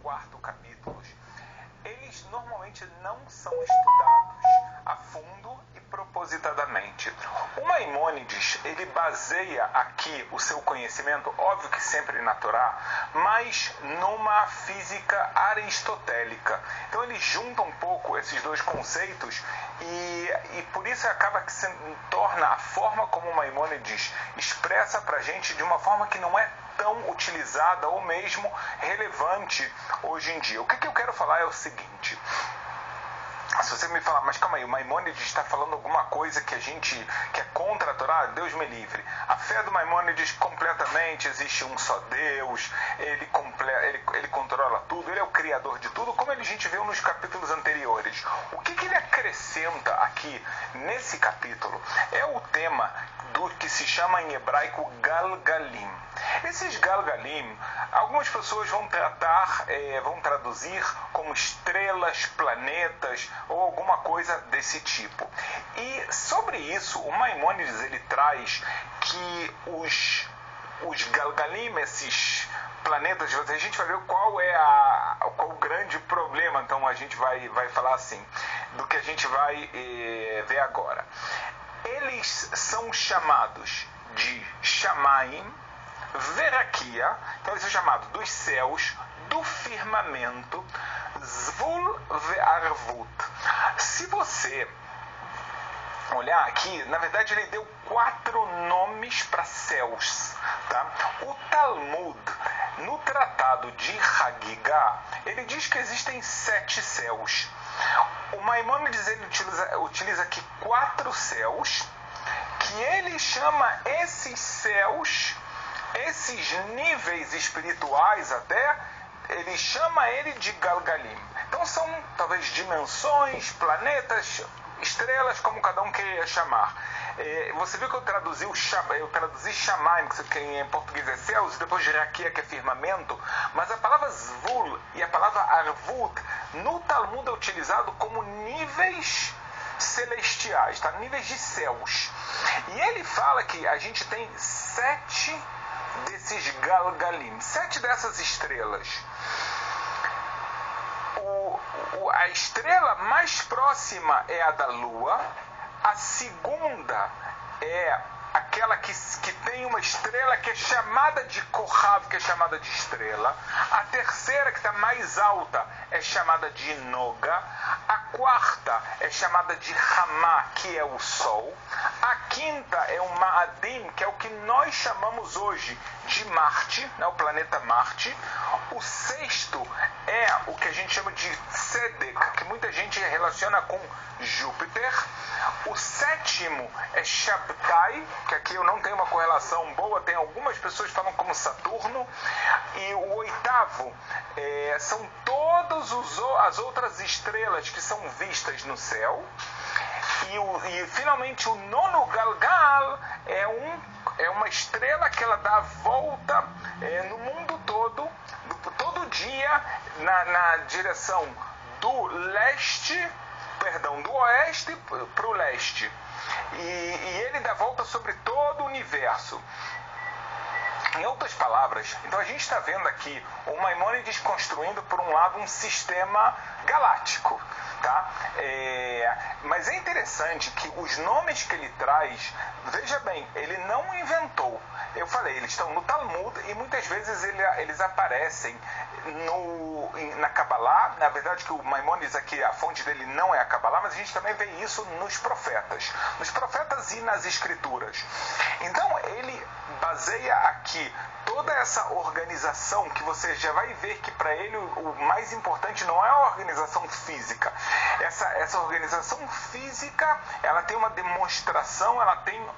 quarto capítulos, eles normalmente não são estudados a fundo e propositadamente. O Maimônides, ele baseia aqui o seu conhecimento, óbvio que sempre na Torá, mas numa física aristotélica. Então ele junta um pouco esses dois conceitos e por isso acaba que se torna a forma como o Maimônides expressa para a gente de uma forma que não é tão utilizada ou mesmo relevante hoje em dia. O que eu quero falar é o seguinte: se você me falar, mas calma aí, o Maimônides está falando alguma coisa que é contra a Torá, Deus me livre. A fé do Maimônides completamente, existe um só Deus, ele controla tudo, ele é o criador de tudo, como a gente viu nos capítulos anteriores. O que ele acrescenta aqui nesse capítulo é o tema do que se chama em hebraico Galgalim. Esses Galgalim, algumas pessoas vão traduzir como estrelas, planetas ou alguma coisa desse tipo. E sobre isso, o Maimônides ele traz que os Galgalim, esses planetas, a gente vai ver qual o grande problema, então a gente vai falar assim, do que a gente vai ver agora. Eles são chamados de Shamaim, Verakia, então eles são chamados dos céus, do firmamento, Zvul ve'arvut. Se você olhar aqui, na verdade ele deu 4 nomes para céus, tá? O Talmud, no tratado de Hagigah, ele diz que existem 7 céus. O Maimônides ele utiliza aqui 4 céus, que ele chama esses céus, esses níveis espirituais até, ele chama ele de Galgalim. Então são talvez dimensões, planetas, estrelas, como cada um queira chamar. Você viu que eu traduzi Shamaim, que em português é céus, e depois Rakia, que é firmamento, mas a palavra Zvul e a palavra Arvut no Talmud é utilizado como níveis celestiais, tá? Níveis de céus. E ele fala que a gente tem 7 desses Galgalim, 7 dessas estrelas. A estrela mais próxima é a da Lua, a segunda é aquela que tem uma estrela que é chamada de Kohav, que é chamada de estrela. A terceira, que está mais alta, é chamada de Noga. A quarta é chamada de Ramá, que é o Sol. A quinta é o Ma'adim, que é o que nós chamamos hoje de Marte, né, o planeta Marte. O sexto é o que a gente chama de Tzedek, que muita gente relaciona com Júpiter. O sétimo é Shabtai, que aqui eu não tenho uma correlação boa, tem algumas pessoas que falam como Saturno. E o oitavo são todas as outras estrelas que são vistas no céu. E finalmente o nono Galgal é uma estrela que ela dá a volta no mundo todo dia na direção do oeste para o leste. E ele dá volta sobre todo o universo. Em outras palavras, então a gente está vendo aqui o Maimônides construindo, por um lado, um sistema galáctico. Tá? Mas é interessante que os nomes que ele traz, veja bem, ele não inventou. Eu falei, eles estão no Talmud e muitas vezes eles aparecem na Kabbalah. Na verdade que o Maimônides aqui, a fonte dele não é a Kabbalah, mas a gente também vê isso nos profetas e nas escrituras. Então ele baseia aqui toda essa organização, que você já vai ver que para ele o mais importante não é a organização física. Essa organização física, ela tem uma demonstração, ela tem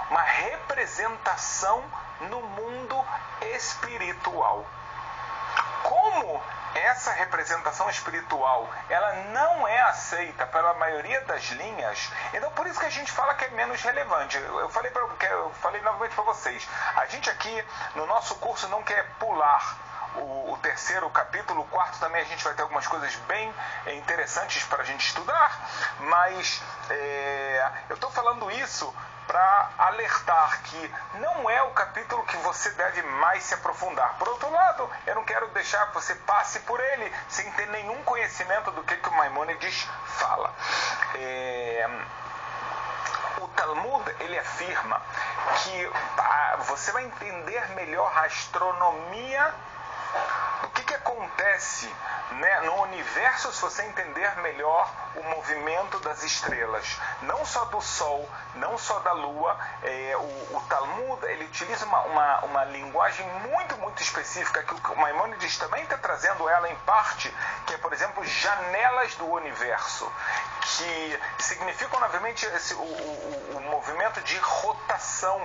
uma representação no mundo espiritual. Como essa representação espiritual ela não é aceita pela maioria das linhas, então por isso que a gente fala que é menos relevante. Eu falei novamente para vocês, a gente aqui no nosso curso não quer pular o terceiro capítulo, o quarto também a gente vai ter algumas coisas bem interessantes para a gente estudar, mas eu estou falando isso para alertar que não é o capítulo que você deve mais se aprofundar. Por outro lado, eu não quero deixar que você passe por ele sem ter nenhum conhecimento do que o Maimônides fala. O Talmud, ele afirma que você vai entender melhor a astronomia do que acontece, né, no universo, se você entender melhor o movimento das estrelas, não só do Sol, não só da Lua. O Talmud, ele utiliza uma linguagem muito específica, que o Maimônides também está trazendo ela em parte, que é, por exemplo, janelas do universo, que significam, obviamente, o movimento de rotação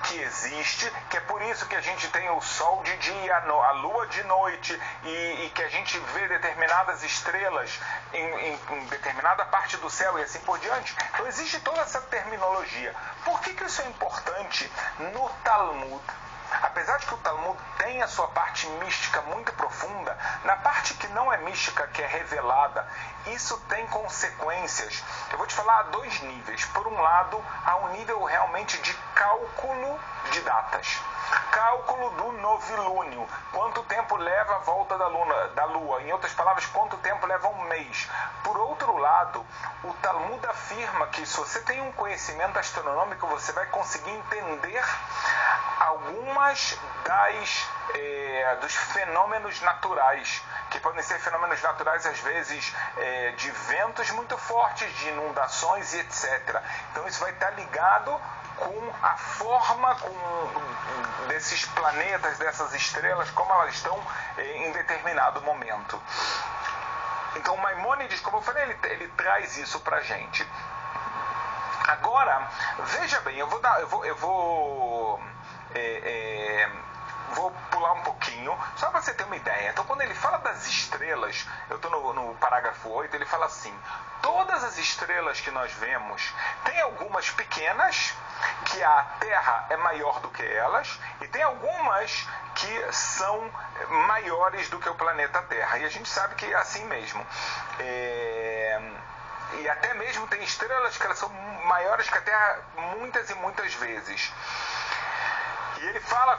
que existe, que é por isso que a gente tem o Sol de dia, a Lua de noite, e que a gente vê determinadas estrelas em determinada parte do céu e assim por diante. Então existe toda essa terminologia. Por que isso é importante no Talmud? Apesar de que o Talmud tem a sua parte mística muito profunda, na parte que não é mística, que é revelada, isso tem consequências. Eu vou te falar a dois níveis. Por um lado, há um nível realmente de cálculo de datas. Cálculo do novilúnio. Quanto tempo leva a volta da Lua? Em outras palavras, quanto tempo leva um mês? Por outro lado, o Talmud afirma que se você tem um conhecimento astronômico, você vai conseguir entender algumas dos fenômenos naturais, que podem ser fenômenos naturais, às vezes, de ventos muito fortes, de inundações e etc. Então isso vai estar ligado com a forma desses planetas, dessas estrelas, como elas estão em determinado momento. Então o Maimônides, como eu falei, ele traz isso para a gente. Agora, veja bem, eu vou pular um pouquinho, só para você ter uma ideia. Então, quando ele fala das estrelas, eu estou no parágrafo 8, ele fala assim: todas as estrelas que nós vemos, tem algumas pequenas, que a Terra é maior do que elas, e tem algumas que são maiores do que o planeta Terra. E a gente sabe que é assim mesmo. E até mesmo tem estrelas que elas são maiores que a Terra muitas e muitas vezes. E ele fala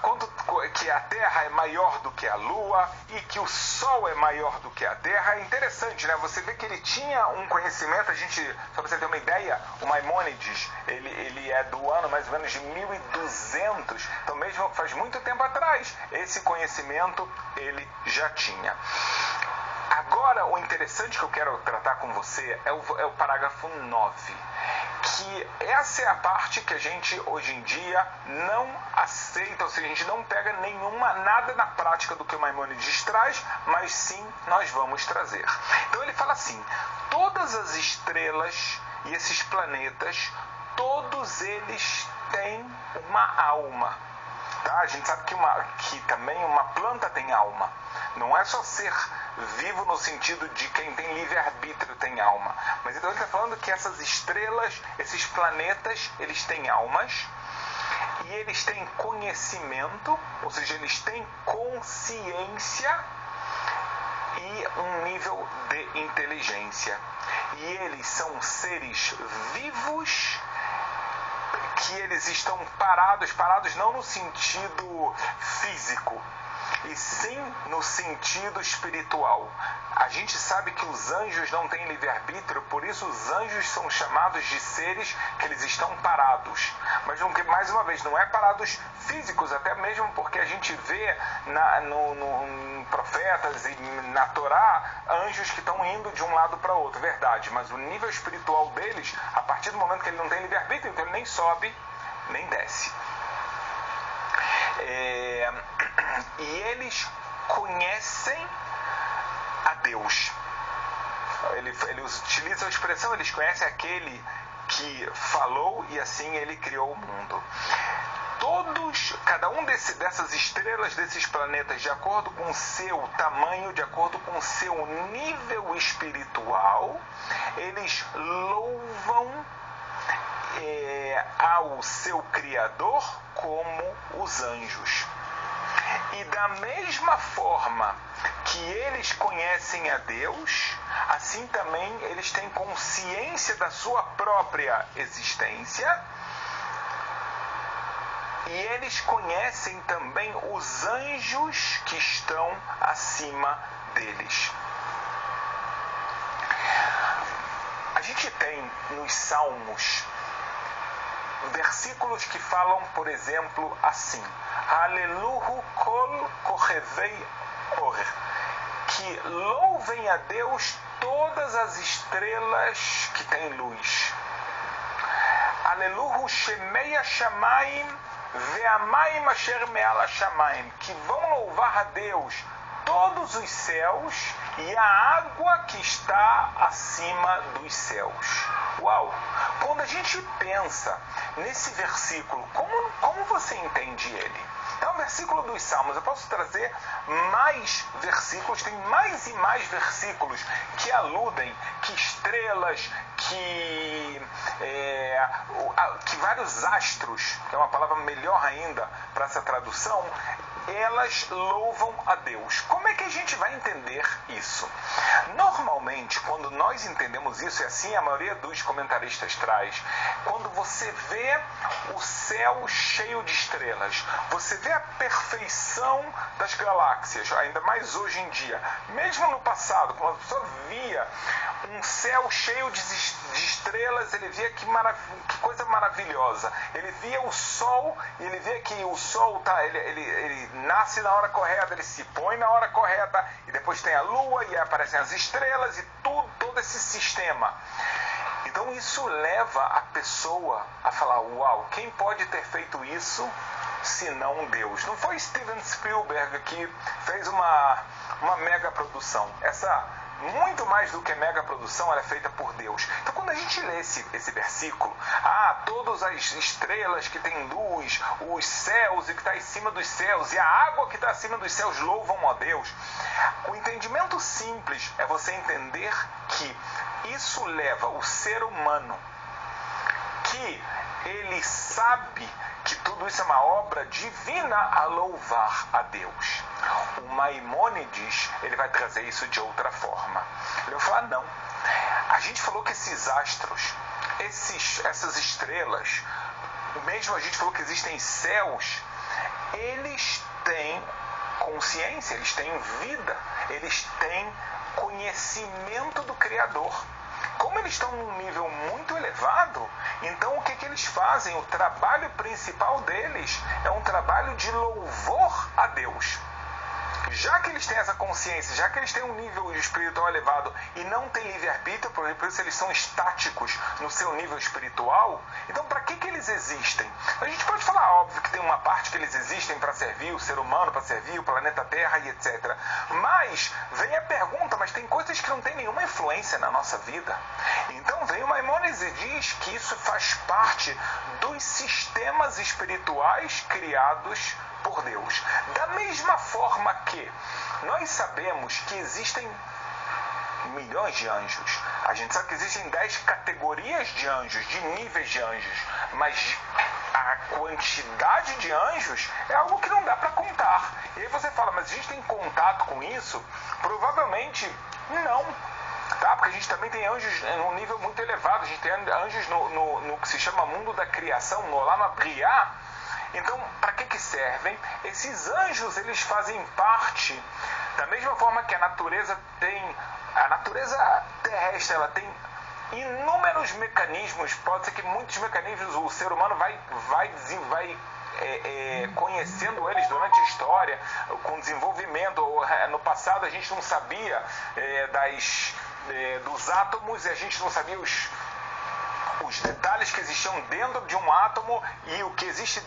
que a Terra é maior do que a Lua e que o Sol é maior do que a Terra. É interessante, né? Você vê que ele tinha um conhecimento, só para você ter uma ideia, o Maimônides, ele é do ano mais ou menos de 1200, então mesmo faz muito tempo atrás, esse conhecimento ele já tinha. Agora, o interessante que eu quero tratar com você é o parágrafo 9, que essa é a parte que a gente, hoje em dia, não aceita, ou seja, a gente não pega nada na prática do que o Maimônides traz, mas sim nós vamos trazer. Então ele fala assim: todas as estrelas e esses planetas, todos eles têm uma alma. Tá? A gente sabe que também uma planta tem alma. Não é só ser vivo no sentido de quem tem livre-arbítrio tem alma. Mas então ele está falando que essas estrelas, esses planetas, eles têm almas e eles têm conhecimento, ou seja, eles têm consciência e um nível de inteligência. E eles são seres vivos, que eles estão parados não no sentido físico, e sim no sentido espiritual. A gente sabe que os anjos não têm livre-arbítrio, por isso os anjos são chamados de seres que eles estão parados. Mas, mais uma vez, não é parados físicos, até mesmo porque a gente vê no profetas e na Torá anjos que estão indo de um lado para outro, verdade. Mas o nível espiritual deles, a partir do momento que ele não tem livre-arbítrio, então ele nem sobe, nem desce. E eles conhecem a Deus. Ele utiliza a expressão, eles conhecem aquele que falou e assim ele criou o mundo. Cada um dessas estrelas, desses planetas, de acordo com o seu tamanho, de acordo com o seu nível espiritual, eles louvam ao seu Criador como os anjos. E da mesma forma que eles conhecem a Deus, assim também eles têm consciência da sua própria existência e eles conhecem também os anjos que estão acima deles. A gente tem nos Salmos versículos que falam, por exemplo, assim: Aleluhu kol korevei or, que louvem a Deus todas as estrelas que têm luz. Aleluhu shemei hashamayim ve'amayim asher me'al hashamayim, que vão louvar a Deus todos os céus e a água que está acima dos céus. Uau! Quando a gente pensa nesse versículo, como você entende ele? É um versículo dos Salmos. Eu posso trazer mais versículos, tem mais e mais versículos que aludem que estrelas, que vários astros, que é uma palavra melhor ainda para essa tradução, elas louvam a Deus. Como é que a gente vai entender isso? Normalmente, quando nós entendemos isso, e assim a maioria dos comentaristas traz, quando você vê o céu cheio de estrelas, você vê a perfeição das galáxias, ainda mais hoje em dia. Mesmo no passado, quando a pessoa via um céu cheio de estrelas, ele via que coisa maravilhosa. Ele via o sol, e ele via que o sol ele nasce na hora correta, ele se põe na hora correta, e depois tem a lua, e aparecem as estrelas, e todo esse sistema. Então isso leva a pessoa a falar: uau, quem pode ter feito isso senão Deus? Não foi Steven Spielberg que fez uma mega produção. Muito mais do que mega produção, ela é feita por Deus. Então, quando a gente lê esse versículo, todas as estrelas que têm luz, os céus e que está em cima dos céus, e a água que está acima dos céus louvam a Deus. O entendimento simples é você entender que isso leva o ser humano, que ele sabe que tudo isso é uma obra divina, a louvar a Deus. O Maimônides, ele vai trazer isso de outra forma. Ele vai falar: não, a gente falou que esses astros, essas estrelas, mesmo a gente falou que existem céus, eles têm consciência, eles têm vida, eles têm conhecimento do Criador. Como eles estão num nível muito elevado, então o que eles fazem? O trabalho principal deles é um trabalho de louvor a Deus. Já que eles têm essa consciência, já que eles têm um nível espiritual elevado e não têm livre-arbítrio, por isso eles são estáticos no seu nível espiritual, então para que eles existem? A gente pode falar, óbvio, que tem uma parte que eles existem para servir o ser humano, para servir o planeta Terra e etc. Mas vem a pergunta, mas tem coisas que não têm nenhuma influência na nossa vida. Então vem o Maimônides e diz que isso faz parte dos sistemas espirituais criados por Deus. Da mesma forma que nós sabemos que existem milhões de anjos. A gente sabe que existem 10 categorias de anjos, de níveis de anjos, mas a quantidade de anjos é algo que não dá para contar. E aí você fala, mas a gente tem contato com isso? Provavelmente não. Tá? Porque a gente também tem anjos num nível muito elevado. A gente tem anjos no que se chama mundo da criação, lá no Abriá. Então, para que servem? Esses anjos, eles fazem parte, da mesma forma que a natureza terrestre, ela tem inúmeros mecanismos. Pode ser que muitos mecanismos o ser humano vai conhecendo eles durante a história, com desenvolvimento. No passado a gente não sabia dos átomos, e a gente não sabia os detalhes que existiam dentro de um átomo e o que existe,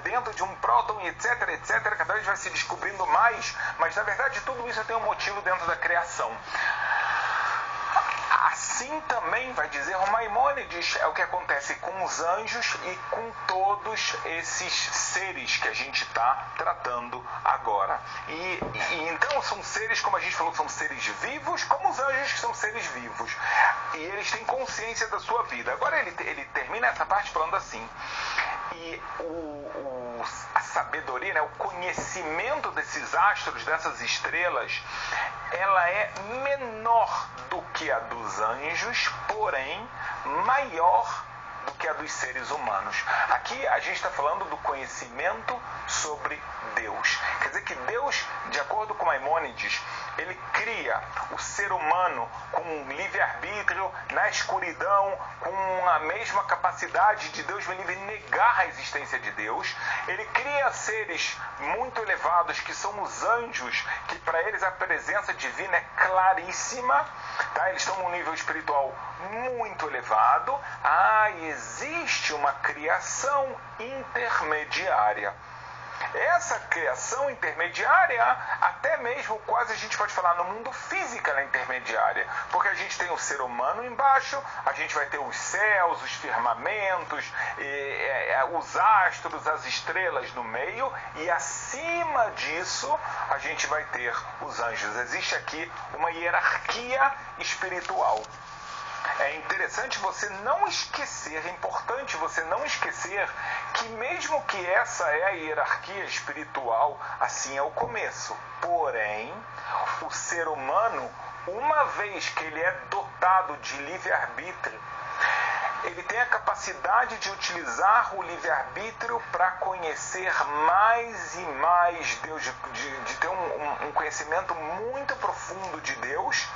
dentro de um próton, etc, etc. Cada vez vai se descobrindo mais, mas na verdade tudo isso tem um motivo dentro da criação. Assim também vai dizer o Maimônides, é o que acontece com os anjos e com todos esses seres que a gente está tratando agora. E então são seres, como a gente falou, são seres vivos, como os anjos, que são seres vivos. E eles têm consciência da sua vida. Agora ele termina essa parte falando assim: e a sabedoria, o conhecimento desses astros, dessas estrelas, ela é menor do que a dos anjos, porém maior do que a dos seres humanos. Aqui a gente está falando do conhecimento sobre Deus. Quer dizer que Deus, de acordo com Maimônides, ele cria o ser humano com livre-arbítrio, na escuridão, com a mesma capacidade de Deus me livre negar a existência de Deus. Ele cria seres muito elevados, que são os anjos, que para eles a presença divina é claríssima, tá? Eles estão num nível espiritual muito elevado. E existe uma criação intermediária. Essa criação intermediária, até mesmo quase a gente pode falar no mundo físico ela é intermediária, porque a gente tem o ser humano embaixo, a gente vai ter os céus, os firmamentos, os astros, as estrelas no meio, e acima disso a gente vai ter os anjos. Existe aqui uma hierarquia espiritual. É interessante você não esquecer, é importante você não esquecer que mesmo que essa é a hierarquia espiritual, assim é o começo. Porém, o ser humano, uma vez que ele é dotado de livre-arbítrio, ele tem a capacidade de utilizar o livre-arbítrio para conhecer mais e mais Deus, de ter um conhecimento muito profundo de Deus.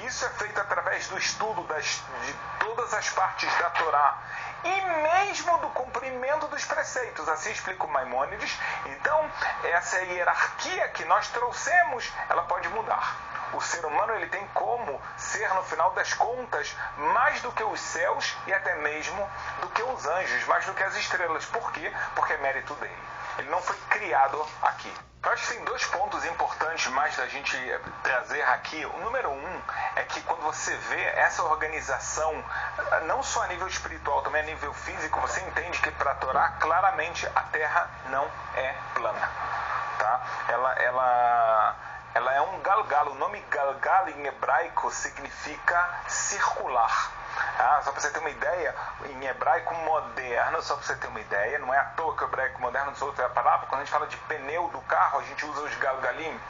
Isso é feito através do estudo de todas as partes da Torá e mesmo do cumprimento dos preceitos. Assim explica o Maimônides. Então, essa hierarquia que nós trouxemos, ela pode mudar. O ser humano ele tem como ser, no final das contas, mais do que os céus e até mesmo do que os anjos, mais do que as estrelas. Por quê? Porque é mérito dele. Ele não foi criado aqui. Eu acho que tem dois pontos importantes mais da gente trazer aqui. O número um é que quando você vê essa organização, não só a nível espiritual, também a nível físico, você entende que para a Torá, claramente a Terra não é plana. Tá? Ela é um galgal. O nome galgal em hebraico significa circular. Só para você ter uma ideia, em hebraico moderno, só para você ter uma ideia, não é à toa que o hebraico moderno não usa a palavra, quando a gente fala de pneu do carro, a gente usa os galgalim,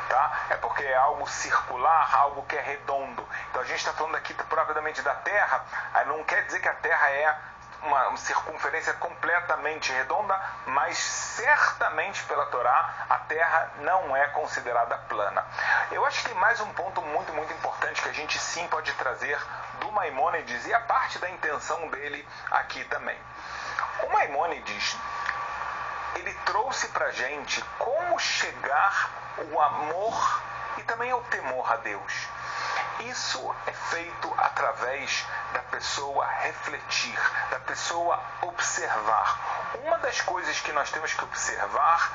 tá? É porque é algo circular, algo que é redondo. Então a gente está falando aqui propriamente da Terra, aí não quer dizer que a Terra é uma circunferência completamente redonda, mas certamente pela Torá a Terra não é considerada plana. Eu acho que tem mais um ponto muito, muito importante que a gente sim pode trazer do Maimônides e a parte da intenção dele aqui também. O Maimônides, ele trouxe pra gente como chegar o amor e também o temor a Deus. Isso é feito através da pessoa refletir, da pessoa observar. Uma das coisas que nós temos que observar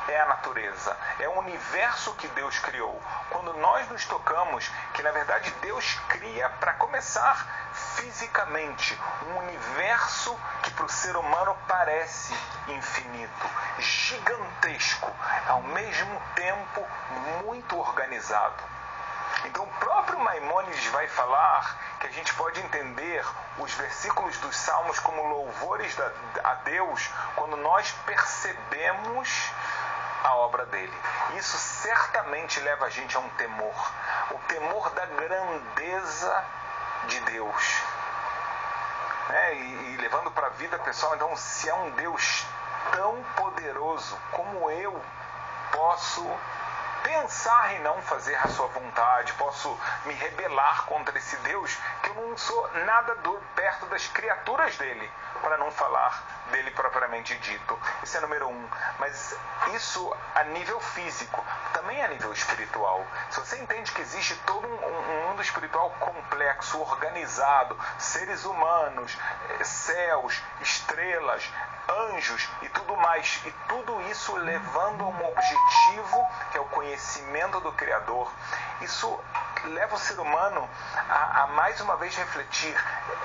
é a natureza, é o universo que Deus criou. Quando nós nos tocamos que, na verdade, Deus cria, para começar, fisicamente, um universo que para o ser humano parece infinito, gigantesco, ao mesmo tempo muito organizado. Então o próprio Maimônides vai falar que a gente pode entender os versículos dos Salmos como louvores a Deus quando nós percebemos a obra dele. Isso certamente leva a gente a um temor, o temor da grandeza de Deus. E levando para a vida pessoal, então, se é um Deus tão poderoso, como eu posso pensar em não fazer a sua vontade, posso me rebelar contra esse Deus, que eu não sou nada perto das criaturas dele, para não falar dele propriamente dito. Esse é número um. Mas isso a nível físico, também a nível espiritual. Se você entende que existe todo um mundo espiritual complexo, organizado, seres humanos, céus, estrelas, anjos e tudo mais, e tudo isso levando a um objetivo que é o conhecimento do Criador, isso leva o ser humano a mais uma vez refletir,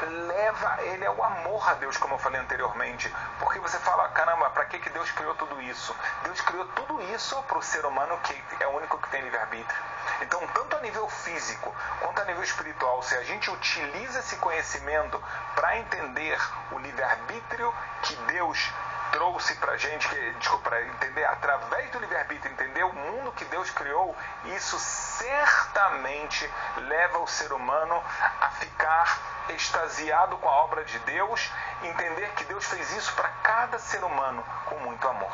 leva ele ao amor a Deus, como eu falei anteriormente, porque você fala, caramba, para que Deus criou tudo isso? Deus criou tudo isso para o ser humano, que é o único que tem livre-arbítrio. Então, tanto a nível físico quanto a nível espiritual, se a gente utiliza esse conhecimento para entender o livre-arbítrio que Deus trouxe para a gente, para entender através do livre-arbítrio, entender o mundo que Deus criou, isso certamente leva o ser humano a ficar extasiado com a obra de Deus entender que Deus fez isso para cada ser humano com muito amor.